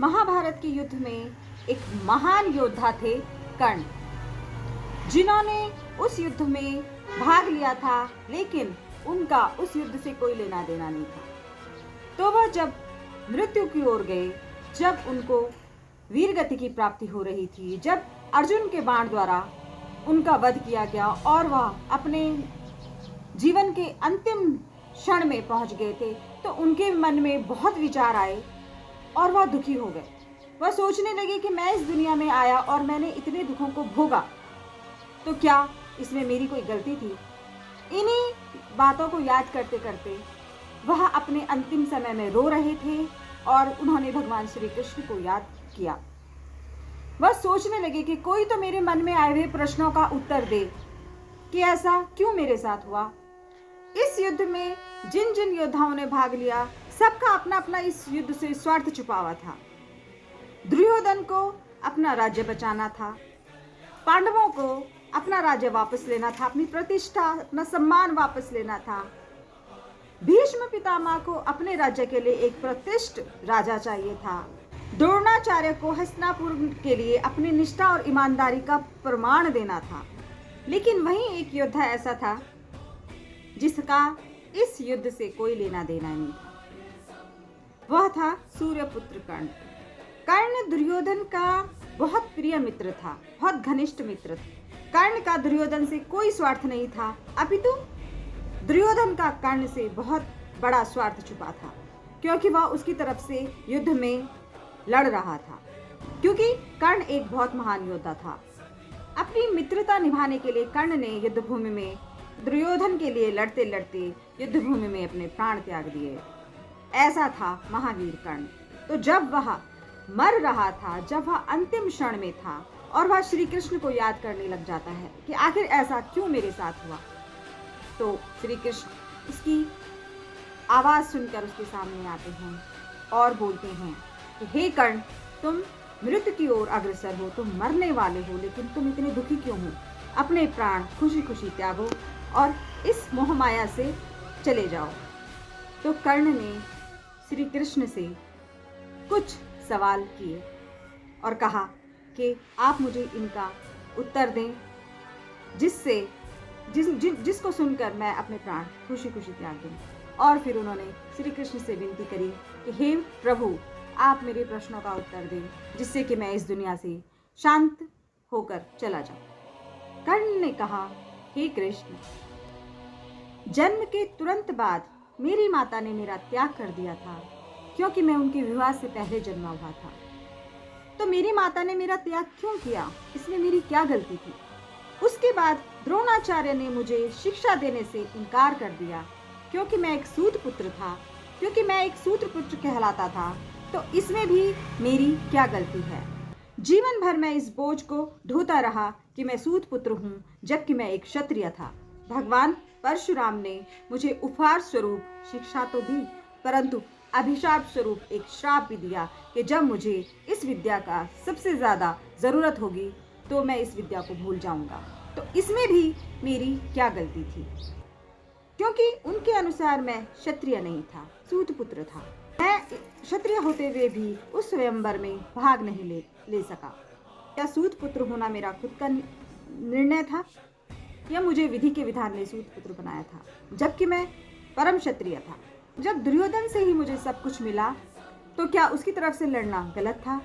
महाभारत के युद्ध में एक महान योद्धा थे कर्ण, जिन्होंने उस युद्ध में भाग लिया था, लेकिन उनका उस युद्ध से कोई लेना देना नहीं था। तो वह जब मृत्यु की ओर गए, जब उनको वीरगति की प्राप्ति हो रही थी, जब अर्जुन के बाण द्वारा उनका वध किया गया और वह अपने जीवन के अंतिम क्षण में पहुंच गए थे, तो उनके मन में बहुत विचार आए और वह दुखी हो गए। वह सोचने लगे कि मैं इस दुनिया में आया और मैंने इतने दुखों को भोगा, तो क्या इसमें मेरी कोई गलती थी? इन्हीं बातों को याद करते करते वह अपने अंतिम समय में रो रहे थे और उन्होंने भगवान श्री कृष्ण को याद किया। वह सोचने लगे कि कोई तो मेरे मन में आए हुए प्रश्नों का उत्तर दे कि ऐसा क्यों मेरे साथ हुआ। इस युद्ध में जिन जिन योद्धाओं ने भाग लिया, सबका अपना अपना इस युद्ध से स्वार्थ छुपा हुआ था। दुर्योधन को अपना राज्य बचाना था, पांडवों को अपना राज्य वापस लेना था, अपनी प्रतिष्ठा, अपना सम्मान वापस लेना था। भीष्म पितामह को अपने राज्य के लिए एक प्रतिष्ठित राजा चाहिए था। द्रोणाचार्य को हस्तिनापुर के लिए अपनी निष्ठा और ईमानदारी का प्रमाण देना था। लेकिन वहीं एक योद्धा ऐसा था जिसका इस युद्ध से कोई लेना देना नहीं था। वह था सूर्यपुत्र कर्ण। कर्ण दुर्योधन का बहुत प्रिय मित्र था, बहुत घनिष्ठ मित्र था। कर्ण का दुर्योधन से कोई स्वार्थ नहीं था, अपितु दुर्योधन का कर्ण से बहुत बड़ा स्वार्थ छुपा था, क्योंकि वह उसकी तरफ से युद्ध में लड़ रहा था। क्योंकि कर्ण एक बहुत महान योद्धा था। अपनी मित्रता निभाने के लिए कर्ण ने युद्ध भूमि में दुर्योधन के लिए लड़ते लड़ते युद्ध भूमि में अपने प्राण त्याग दिए। ऐसा था महावीर कर्ण। तो जब वह मर रहा था, जब वह अंतिम क्षण में था और वह श्री कृष्ण को याद करने लग जाता है कि आखिर ऐसा क्यों मेरे साथ हुआ, तो श्री कृष्ण उसकी आवाज सुनकर उसके सामने आते हैं और बोलते हैं कि हे कर्ण, तुम मृत्यु की ओर अग्रसर हो, तुम मरने वाले हो, लेकिन तुम इतने दुखी क्यों हो? अपने प्राण खुशी खुशी त्यागो और इस मोहमाया से चले जाओ। तो कर्ण ने श्री कृष्ण से कुछ सवाल किए और कहा कि आप मुझे इनका उत्तर दें, जिसको सुनकर मैं अपने प्राण खुशी खुशी त्याग दूं। और फिर उन्होंने श्री कृष्ण से विनती करी कि हे प्रभु, आप मेरे प्रश्नों का उत्तर दें, जिससे कि मैं इस दुनिया से शांत होकर चला जाऊं। कर्ण ने कहा, हे कृष्ण, जन्म के तुरंत बाद मेरी माता ने मेरा त्याग कर दिया था, क्योंकि मैं उनके विवाह से पहले जन्मा हुआ था। तो मेरी माता ने मेरा त्याग क्यों किया? इसमें मेरी क्या गलती थी? उसके बाद द्रोणाचार्य ने मुझे शिक्षा देने से इनकार कर दिया, क्योंकि मैं एक सूत पुत्र था, क्योंकि मैं एक सूत्र पुत्र कहलाता था। तो इसमें भी मेरी क्या गलती है? जीवन भर मैं इस बोझ को ढोता रहा कि मैं सूत पुत्र हूँ, जबकि मैं एक क्षत्रिय था। भगवान परशुराम ने मुझे उपहार स्वरूप शिक्षा तो दी, परंतु अभिशाप स्वरूप एक श्राप भी दिया कि जब मुझे इस विद्या का सबसे ज्यादा जरूरत होगी तो मैं इस विद्या को भूल जाऊंगा। तो इसमें भी मेरी क्या गलती थी? क्योंकि उनके अनुसार मैं क्षत्रिय नहीं था, सूत पुत्र था। मैं क्षत्रिय होते हुए भी उस स्वयंवर में भाग नहीं ले सका। क्या सूत पुत्र होना मेरा खुद का निर्णय था, या मुझे विधि के विधान ने सूत पुत्र बनाया था, जबकि मैं परम क्षत्रिय था? जब दुर्योधन से ही मुझे सब कुछ मिला, तो क्या उसकी तरफ से लड़ना गलत था?